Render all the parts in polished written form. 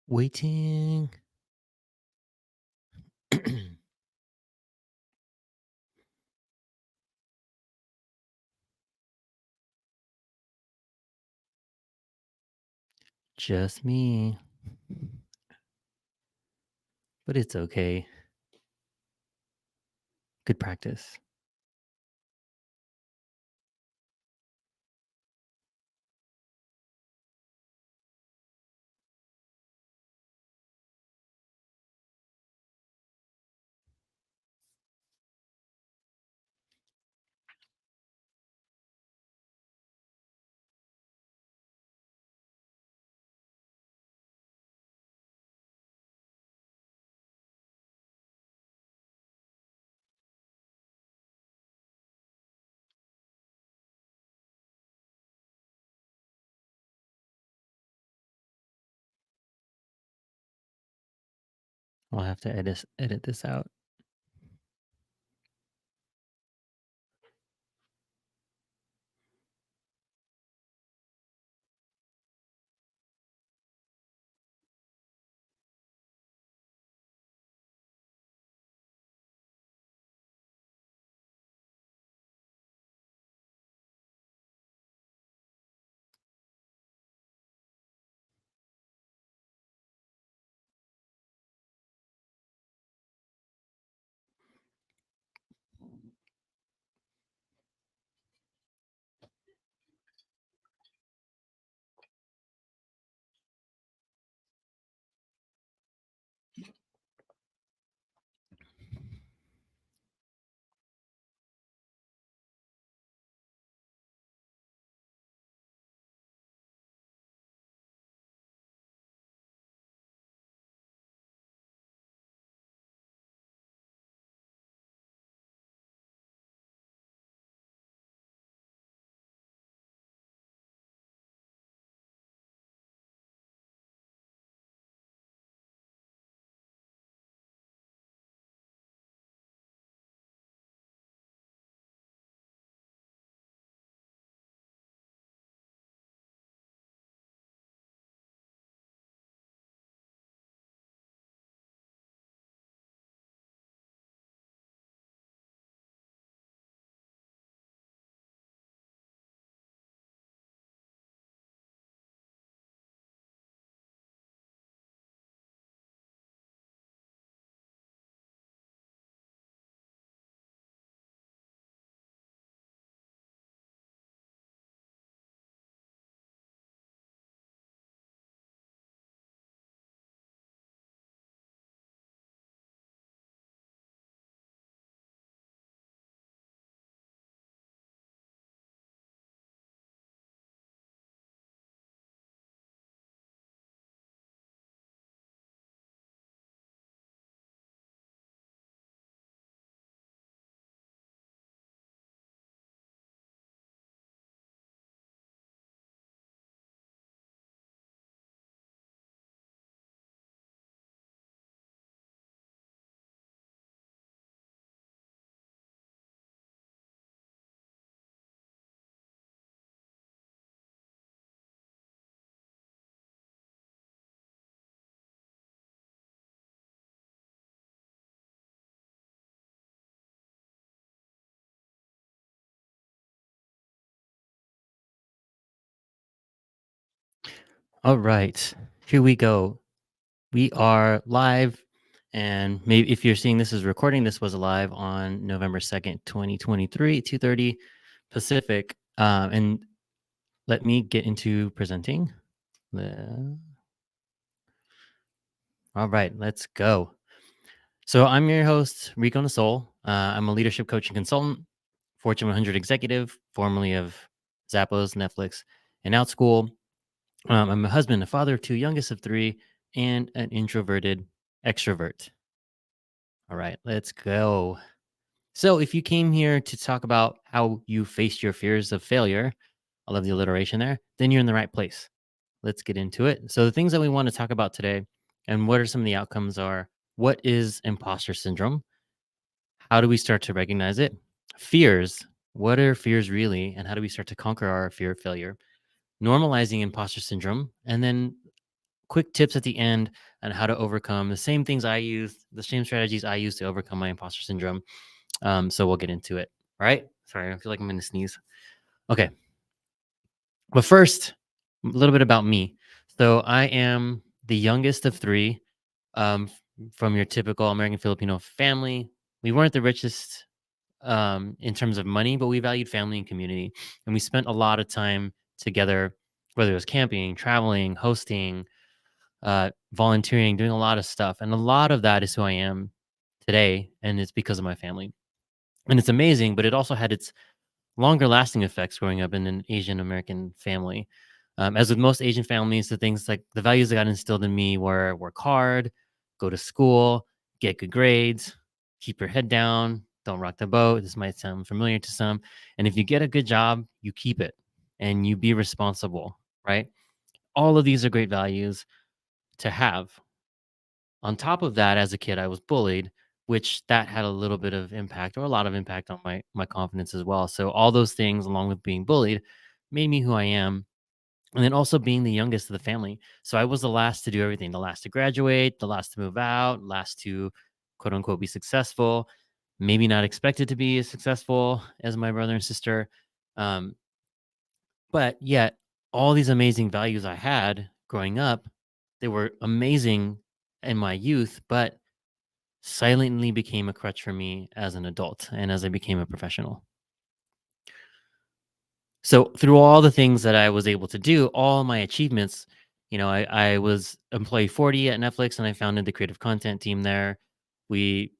Waiting. Just me. But it's okay. Good practice. I'll have to edit this out. All right. Here we go. We are live. And maybe if you're seeing this as recording, this was live on November 2nd, 2023, 2:30 Pacific. And let me get into presenting. Uh, All right, let's go. So I'm your host, Rico Nasol. I'm a leadership coach and consultant, Fortune 100 executive, formerly of Zappos, Netflix, and Outschool. I'm a husband, a father of two, youngest of three, and an introverted extrovert. All right, let's go. So, if you came here to talk about how you faced your fears of failure, I love the alliteration there, then you're in the right place. Let's get into it. So, the things that we want to talk about today and what are some of the outcomes are what is imposter syndrome? How do we start to recognize it? Fears. What are fears really? And how do we start to conquer our fear of failure? Normalizing imposter syndrome. And then quick tips at the end on how to overcome the same things I used, the same strategies I used to overcome my imposter syndrome. So we'll get into it. All right. Sorry, I feel like I'm going to sneeze. Okay. But first, a little bit about me. So I am the youngest of three from your typical American Filipino family. We weren't the richest in terms of money, but we valued family and community. And we spent a lot of time together, whether it was camping, traveling, hosting, volunteering, doing a lot of stuff. And a lot of that is who I am today. And it's because of my family. And it's amazing, but it also had its longer lasting effects growing up in an Asian American family. As with most Asian families, the things like the values that got instilled in me were work hard, go to school, get good grades, keep your head down, don't rock the boat. This might sound familiar to some. And if you get a good job, you keep it and you be responsible, right? All of these are great values to have. On top of that, as a kid, I was bullied, which that had a little bit of impact or a lot of impact on my confidence as well. So all those things, along with being bullied, made me who I am. And then also being the youngest of the family. So I was the last to do everything, the last to graduate, the last to move out, last to quote unquote be successful, maybe not expected to be as successful as my brother and sister. Um, but yet, all these amazing values I had growing up, they were amazing in my youth, but silently became a crutch for me as an adult and as I became a professional. So through all the things that I was able to do, all my achievements, I was employee 40 at Netflix and I founded the creative content team there. We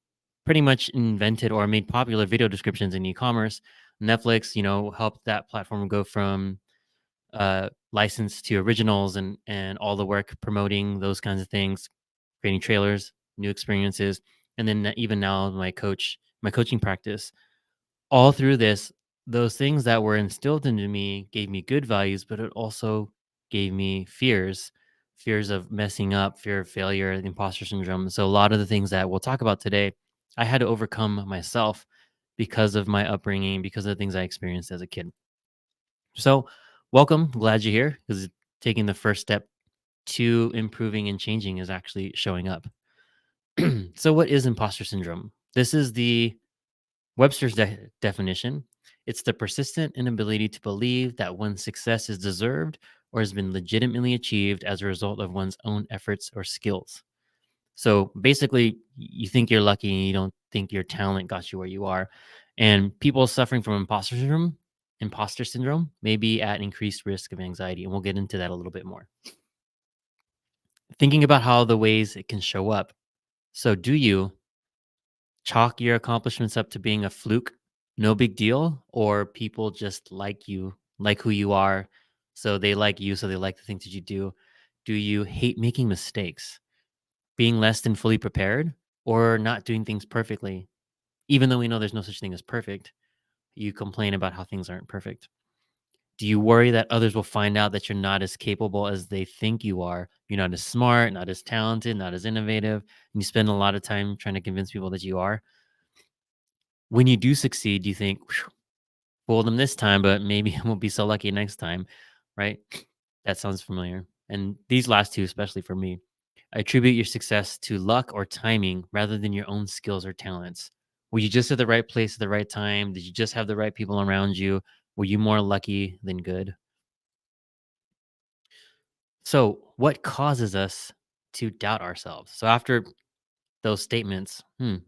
pretty much invented or made popular video descriptions in e-commerce. Netflix, helped that platform go from license to originals and all the work promoting those kinds of things, creating trailers, new experiences, and then even now my coaching practice. All through this, those things that were instilled into me gave me good values, but it also gave me fears of messing up, fear of failure, the imposter syndrome. So a lot of the things that we'll talk about today, I had to overcome myself because of my upbringing, because of the things I experienced as a kid. So, welcome. Glad you're here because taking the first step to improving and changing is actually showing up. So, what is imposter syndrome? This is the Webster's definition. It's the persistent inability to believe that one's success is deserved or has been legitimately achieved as a result of one's own efforts or skills. So basically, you think you're lucky and you don't think your talent got you where you are. And people suffering from imposter syndrome may be at increased risk of anxiety. And we'll get into that a little bit more. Thinking about how the ways it can show up. So, do you chalk your accomplishments up to being a fluke, no big deal, or people just like you, like who you are? So they like you, so they like the things that you do. Do you hate making mistakes, being less than fully prepared, or not doing things perfectly? Even though we know there's no such thing as perfect, you complain about how things aren't perfect. Do you worry that others will find out that you're not as capable as they think you are? You're not as smart, not as talented, not as innovative, and you spend a lot of time trying to convince people that you are? When you do succeed, you think, "Phew, fooled them this time, but maybe I won't be so lucky next time," right? That sounds familiar. And these last two, especially for me, attribute your success to luck or timing rather than your own skills or talents. Were you just at the right place at the right time? Did you just have the right people around you? Were you more lucky than good? So, what causes us to doubt ourselves? So, after those statements, I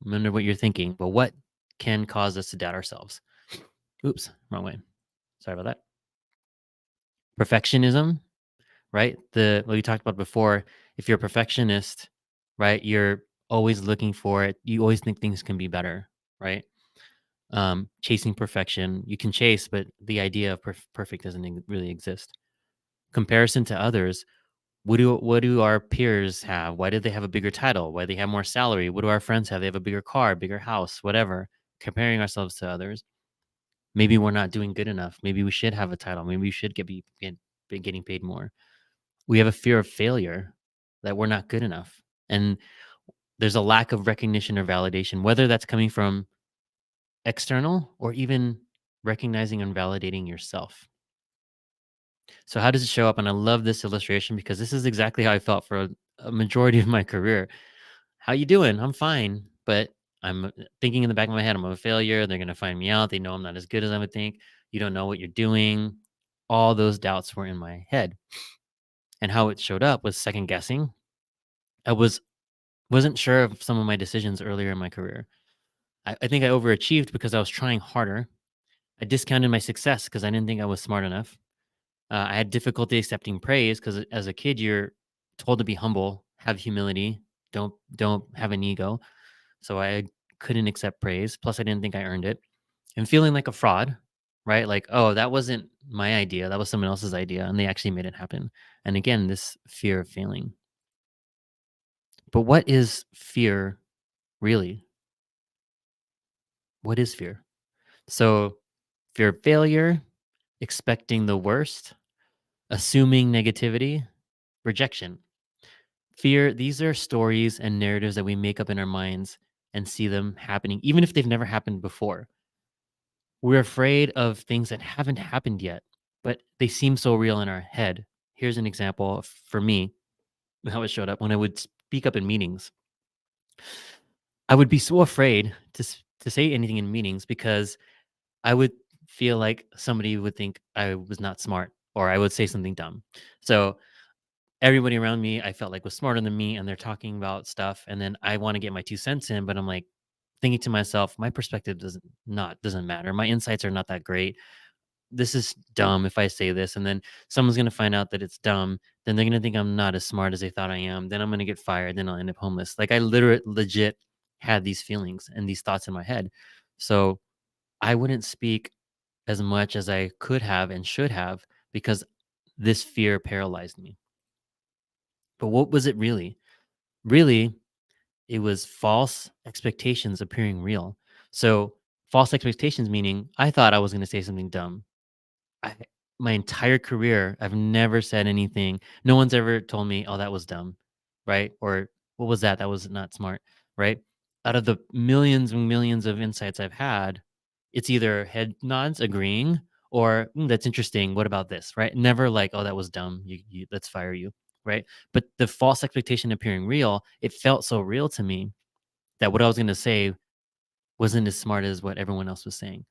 wonder what you're thinking, but what can cause us to doubt ourselves? Oops, wrong way. Sorry about that. Perfectionism, right? The what we talked about before. If you're a perfectionist, right, you're always looking for it. You always think things can be better, right? Chasing perfection, you can chase, but the idea of perfect doesn't really exist. Comparison to others. What do our peers have? Why did they have a bigger title? Why do they have more salary? What do our friends have? They have a bigger car, bigger house, whatever. Comparing ourselves to others. Maybe we're not doing good enough. Maybe we should have a title. Maybe we should be getting paid more. We have a fear of failure, that we're not good enough. And there's a lack of recognition or validation, whether that's coming from external or even recognizing and validating yourself. So how does it show up? And I love this illustration because this is exactly how I felt for a majority of my career. How you doing? I'm fine, but I'm thinking in the back of my head, I'm a failure. They're gonna find me out. They know I'm not as good as I would think. You don't know what you're doing. All those doubts were in my head, and how it showed up was second guessing. I wasn't sure of some of my decisions earlier in my career. I think I overachieved because I was trying harder. I discounted my success because I didn't think I was smart enough. I had difficulty accepting praise because as a kid, you're told to be humble, have humility, don't have an ego. So I couldn't accept praise. Plus, I didn't think I earned it, and feeling like a fraud, right? Like, oh, that wasn't my idea. That was someone else's idea, and they actually made it happen. And again, this fear of failing. But what is fear really? What is fear? So, fear of failure, expecting the worst, assuming negativity, rejection. Fear, these are stories and narratives that we make up in our minds and see them happening, even if they've never happened before. We're afraid of things that haven't happened yet, but they seem so real in our head. Here's an example for me, how it showed up when I would speak up in meetings. I would be so afraid to say anything in meetings because I would feel like somebody would think I was not smart or I would say something dumb. So everybody around me, I felt like was smarter than me, and they're talking about stuff, and then I want to get my 2 cents in, but I'm like thinking to myself, my perspective doesn't matter. My insights are not that great. This is dumb if I say this, and then someone's gonna find out that it's dumb. Then they're gonna think I'm not as smart as they thought I am. Then I'm gonna get fired. Then I'll end up homeless. Like I literally legit had these feelings and these thoughts in my head. So I wouldn't speak as much as I could have and should have because this fear paralyzed me. But what was it really? Really, it was false expectations appearing real. So, false expectations meaning I thought I was going to say something dumb. I, my entire career, I've never said anything. No one's ever told me, "Oh, that was dumb," right? Or "What was that? That was not smart," right? Out of the millions and millions of insights I've had, it's either head nods agreeing or that's interesting. What about this? Right? Never like, "Oh, that was dumb. Let's fire you." Right? But the false expectation appearing real, it felt so real to me that what I was going to say wasn't as smart as what everyone else was saying.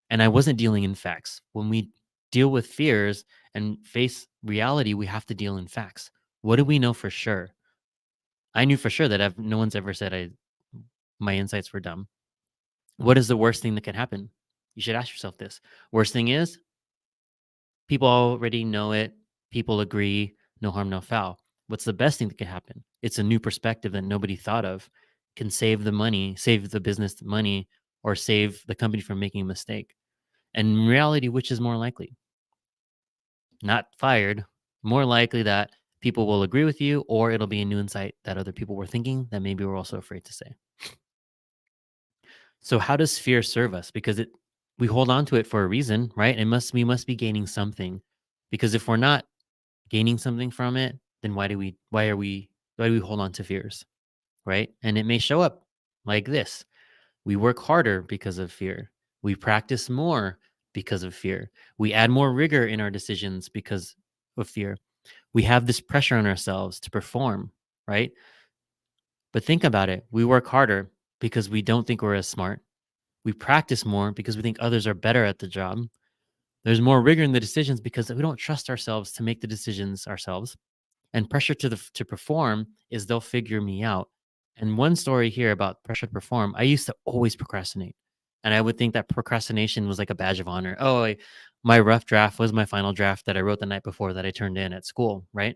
And I wasn't dealing in facts. When we deal with fears and face reality, we have to deal in facts. What do we know for sure? I knew for sure that no one's ever said my insights were dumb. What is the worst thing that could happen? You should ask yourself this. Worst thing is people already know it. People agree. No harm, no foul. What's the best thing that could happen? It's a new perspective that nobody thought of. Can save the money, save the business the money, or save the company from making a mistake. And in reality, which is more likely? Not fired. More likely that people will agree with you, or it'll be a new insight that other people were thinking that maybe we're also afraid to say. So, how does fear serve us? Because we hold on to it for a reason, right? We must be gaining something. Because if we're not gaining something from it, then why do we hold on to fears, right? And it may show up like this. We work harder because of fear. We practice more because of fear. We add more rigor in our decisions because of fear. We have this pressure on ourselves to perform, right? But think about it. We work harder because we don't think we're as smart. We practice more because we think others are better at the job. There's more rigor in the decisions because we don't trust ourselves to make the decisions ourselves. And pressure to perform is they'll figure me out. And one story here about pressure to perform, I used to always procrastinate. And I would think that procrastination was like a badge of honor. Oh, my rough draft was my final draft that I wrote the night before that I turned in at school, right?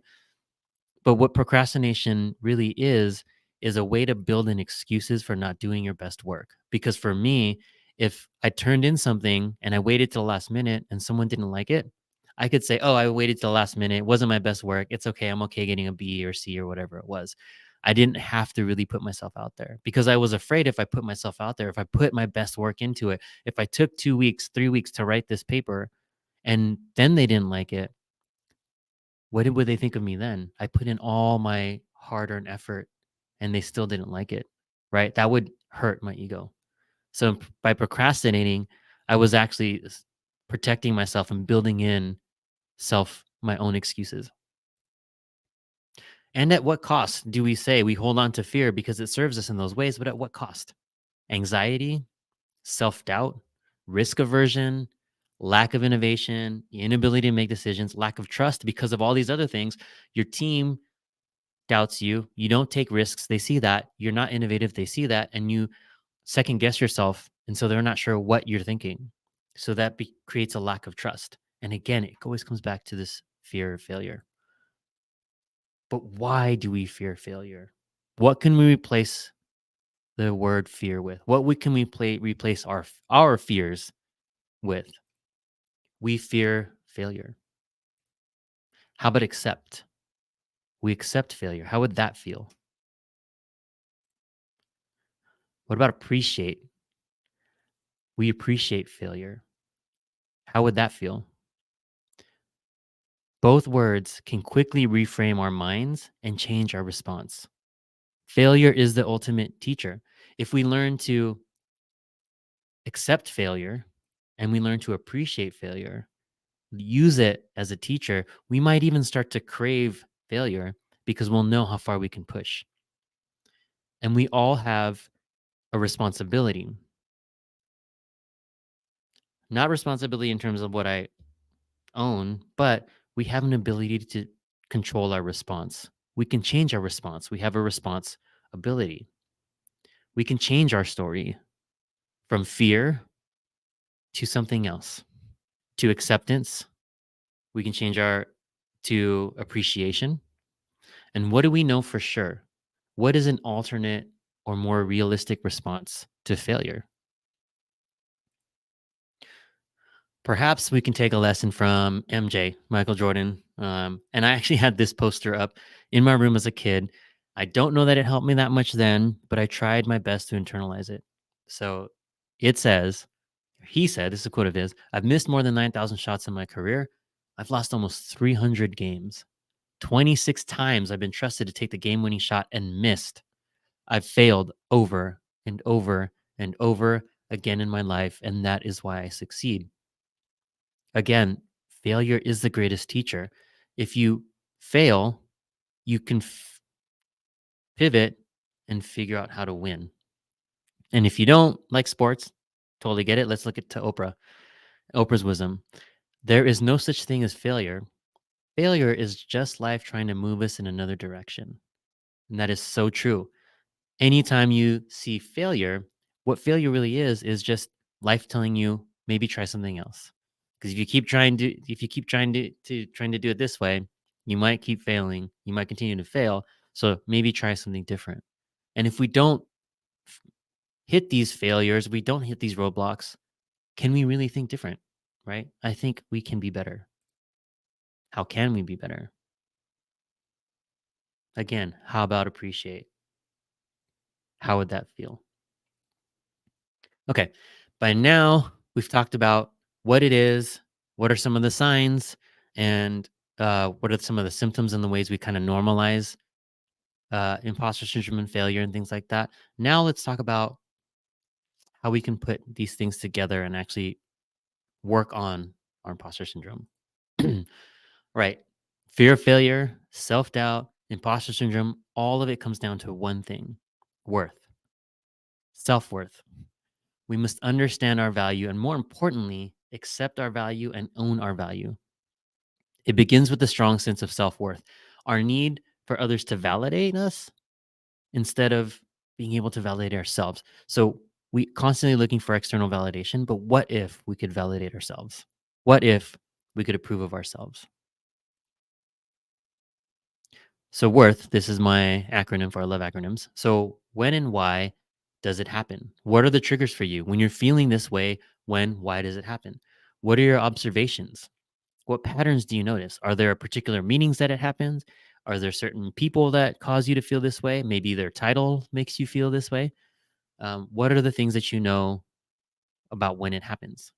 But what procrastination really is a way to build in excuses for not doing your best work. Because for me, if I turned in something and I waited till the last minute and someone didn't like it, I could say, "Oh, I waited till the last minute. It wasn't my best work. It's okay. I'm okay getting a B or C or whatever it was." I didn't have to really put myself out there because I was afraid if I put myself out there, if I put my best work into it, if I took 2 weeks, 3 weeks to write this paper and then they didn't like it, would they think of me then? I put in all my hard-earned effort and they still didn't like it, right? That would hurt my ego. So by procrastinating, I was actually protecting myself and building in self my own excuses? And at what cost do we say we hold on to fear because it serves us in those ways, but at what cost? Anxiety, self doubt, risk aversion, lack of innovation, inability to make decisions, lack of trust because of all these other things. Your team doubts you. You don't take risks. They see that. You're not innovative. They see that. And you second guess yourself. And so they're not sure what you're thinking. So that creates a lack of trust. And again, it always comes back to this fear of failure. But why do we fear failure? What can we replace the word fear with? Can we replace our fears with? We fear failure. How about accept? We accept failure. How would that feel? What about appreciate? We appreciate failure. How would that feel? Both words can quickly reframe our minds and change our response. Failure is the ultimate teacher. If we learn to accept failure and we learn to appreciate failure, use it as a teacher, we might even start to crave failure because we'll know how far we can push. And we all have a responsibility, not responsibility in terms of what I own, but we have an ability to control our response. We can change our response. We have a response ability. We can change our story from fear to something else, to acceptance. We can change our to appreciation. And what do we know for sure? What is an alternate or more realistic response to failure? Perhaps we can take a lesson from MJ, Michael Jordan. And I actually had this poster up in my room as a kid. I don't know that it helped me that much then, but I tried my best to internalize it. So it says, he said, this is a quote of his: I've missed more than 9,000 shots in my career. I've lost almost 300 games. 26 times I've been trusted to take the game winning shot and missed. I've failed over and over and over again in my life, and that is why I succeed. Again, failure is the greatest teacher. If you fail, you can pivot and figure out how to win. And if you don't like sports, totally get it. Let's look at to Oprah. Oprah's wisdom. There is no such thing as failure. Failure is just life trying to move us in another direction. And that is so true. Anytime you see failure, what failure really is just life telling you maybe try something else. Because if you keep trying to do it this way, you might keep failing. You might continue to fail. So maybe try something different. And if we don't hit these failures, we don't hit these roadblocks, can we really think different? Right? I think we can be better. How can we be better? Again, how about appreciate? How would that feel? Okay. By now, we've talked about what it is, what are some of the signs, and what are some of the symptoms and the ways we kind of normalize imposter syndrome and failure and things like that. Now, let's talk about how we can put these things together and actually work on our imposter syndrome. Right. Fear of failure, self doubt, imposter syndrome, all of it comes down to one thing: worth, self worth. We must understand our value and, more importantly, accept our value and own our value. It begins with a strong sense of self worth, our need for others to validate us instead of being able to validate ourselves. So we constantly looking for external validation, but what if we could validate ourselves? What if we could approve of ourselves? So worth, this is my acronym for I love acronyms. So when and why does it happen? What are the triggers for you? When you're feeling this way, when, why does it happen? What are your observations? What patterns do you notice? Are there particular meetings that it happens? Are there certain people that cause you to feel this way? Maybe their title makes you feel this way. What are the things that you know about when it happens?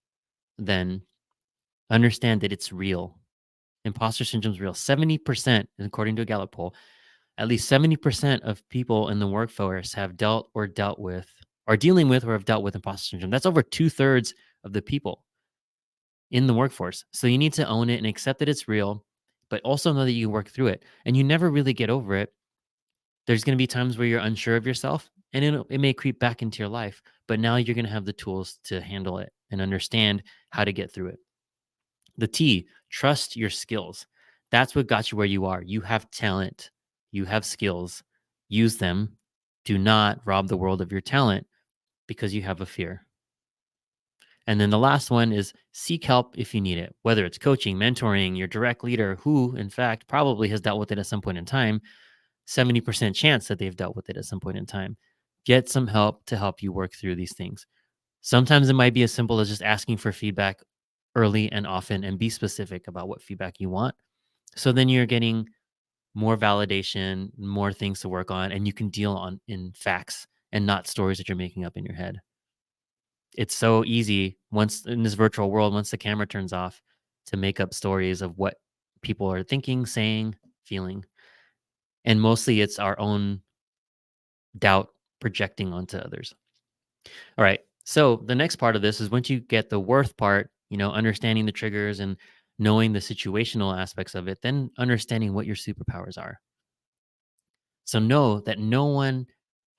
Then understand that it's real. Imposter syndrome is real. 70%, according to a Gallup poll, at least 70% of people in the workforce have dealt with, are dealing with, or have dealt with imposter syndrome. That's over 2/3 of the people in the workforce. So you need to own it and accept that it's real. but also know that you work through it and you never really get over it. There's going to be times where you're unsure of yourself and it may creep back into your life, but now you're going to have the tools to handle it and understand how to get through it. The T, trust your skills. That's what got you where you are. You have talent, you have skills, use them. Do not rob the world of your talent because you have a fear. And then the last one is seek help if you need it, whether it's coaching, mentoring, your direct leader, who, in fact, probably has dealt with it at some point in time, 70% chance that they've dealt with it at some point in time. Get some help to help you work through these things. Sometimes it might be as simple as just asking for feedback early and often and be specific about what feedback you want. So then you're getting more validation, more things to work on, and you can deal on in facts and not stories that you're making up in your head. It's so easy once in this virtual world, once the camera turns off, to make up stories of what people are thinking, saying, feeling. And mostly it's our own doubt projecting onto others. All right. So the next part of this is once you get the worth part, understanding the triggers and knowing the situational aspects of it, then understanding what your superpowers are. So know that no one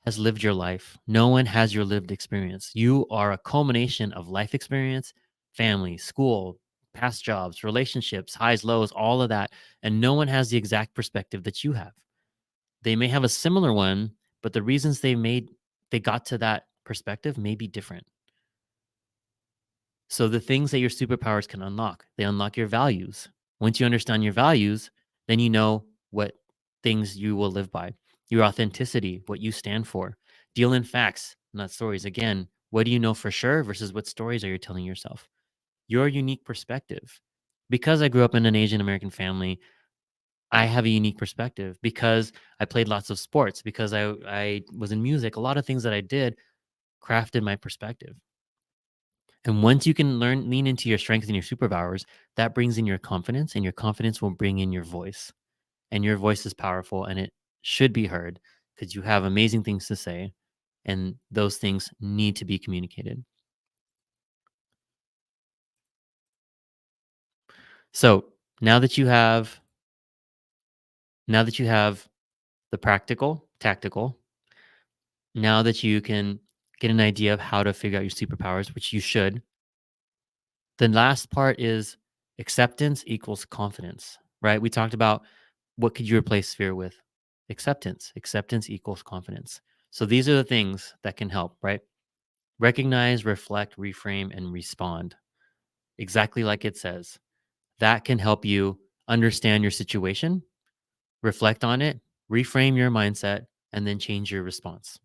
has lived your life. No one has your lived experience. You are a culmination of life experience, family, school, past jobs, relationships, highs, lows, all of that. And no one has the exact perspective that you have. They may have a similar one, but the reasons they got to that perspective may be different. So the things that your superpowers can unlock, they unlock your values. Once you understand your values, then you know what things you will live by. Your authenticity, what you stand for. Deal in facts, not stories. Again, what do you know for sure versus what stories are you telling yourself? Your unique perspective. Because I grew up in an Asian American family, I have a unique perspective because I played lots of sports, because I was in music. A lot of things that I did crafted my perspective. And once you can lean into your strengths and your superpowers, that brings in your confidence, and your confidence will bring in your voice. And your voice is powerful and it should be heard because you have amazing things to say. And those things need to be communicated. So now that you have, now that you have the practical, tactical, now that you can get an idea of how to figure out your superpowers, which you should, the last part is acceptance equals confidence, right? We talked about what could you replace fear with? Acceptance. Acceptance equals confidence. So these are the things that can help, right? Recognize, reflect, reframe, and respond. Exactly like it says. That can help you understand your situation, reflect on it, reframe your mindset, and then change your response.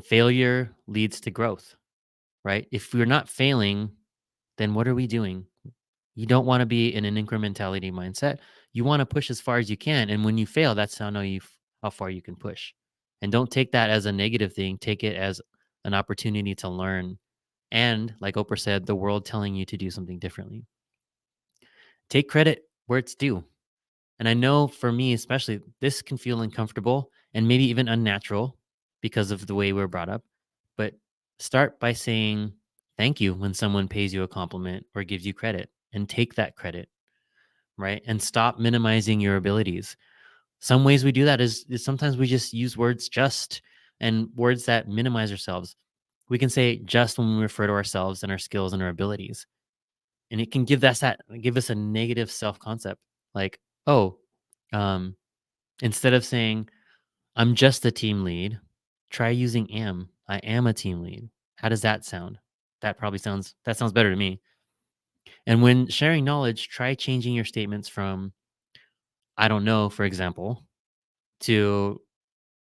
Failure leads to growth, right? If we're not failing, then what are we doing? You don't want to be in an incrementality mindset. You want to push as far as you can. And when you fail, that's how far you can push. And don't take that as a negative thing. Take it as an opportunity to learn. And like Oprah said, the world telling you to do something differently. Take credit where it's due. And I know for me, especially, this can feel uncomfortable and maybe even unnatural because of the way we're brought up. But start by saying thank you when someone pays you a compliment or gives you credit, and take that credit, right? And stop minimizing your abilities. Some ways we do that is sometimes we just use words just and words that minimize ourselves. We can say just when we refer to ourselves and our skills and our abilities. And it can give us a negative self-concept. Like, oh, um, instead of saying, I'm just a team lead, try using am. I am a team lead. How does that sound? That sounds better to me. And when sharing knowledge, try changing your statements from I don't know, for example, to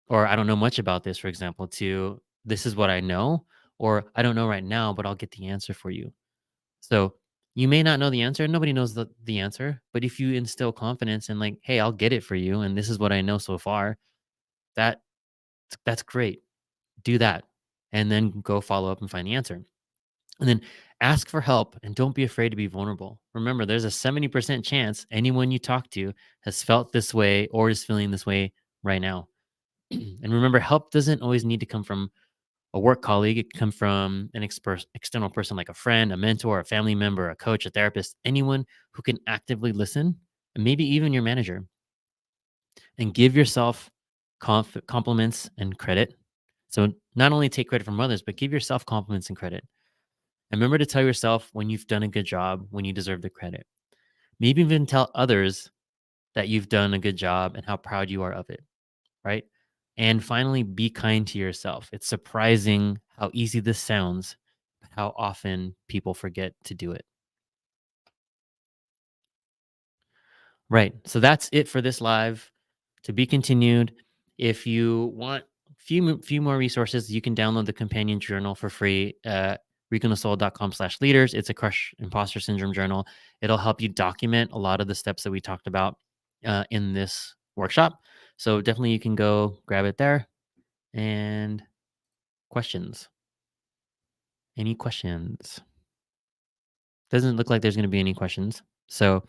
or I don't know much about this, for example, to this is what I know, or I don't know right now, but I'll get the answer for you. So you may not know the answer. Nobody knows the answer. But if you instill confidence and like, hey, I'll get it for you, and this is what I know so far, that that's great. Do that. And then go follow up and find the answer. And then ask for help and don't be afraid to be vulnerable. Remember, there's a 70% chance anyone you talk to has felt this way or is feeling this way right now. And remember, help doesn't always need to come from a work colleague. It can come from an external person like a friend, a mentor, a family member, a coach, a therapist, anyone who can actively listen and maybe even your manager, and give yourself compliments and credit. So not only take credit from others, but give yourself compliments and credit. And remember to tell yourself when you've done a good job, when you deserve the credit. Maybe even tell others that you've done a good job and how proud you are of it, right? And finally, be kind to yourself. It's surprising how easy this sounds, but how often people forget to do it. Right. So that's it for this live. To be continued. If you want few more resources, you can download the companion journal for free at reconasoul.com/leaders. It's a crush imposter syndrome journal. It'll help you document a lot of the steps that we talked about in this workshop. So definitely you can go grab it there. And questions. Any questions? Doesn't look like there's going to be any questions. So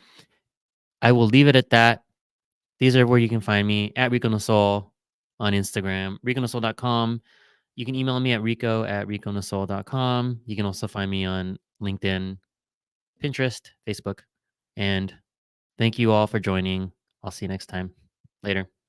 I will leave it at that. These are where you can find me at Rico Nasoul on Instagram, riconasoul.com. You can email me at rico@riconasoul.com. You can also find me on LinkedIn, Pinterest, Facebook. And thank you all for joining. I'll see you next time. Later.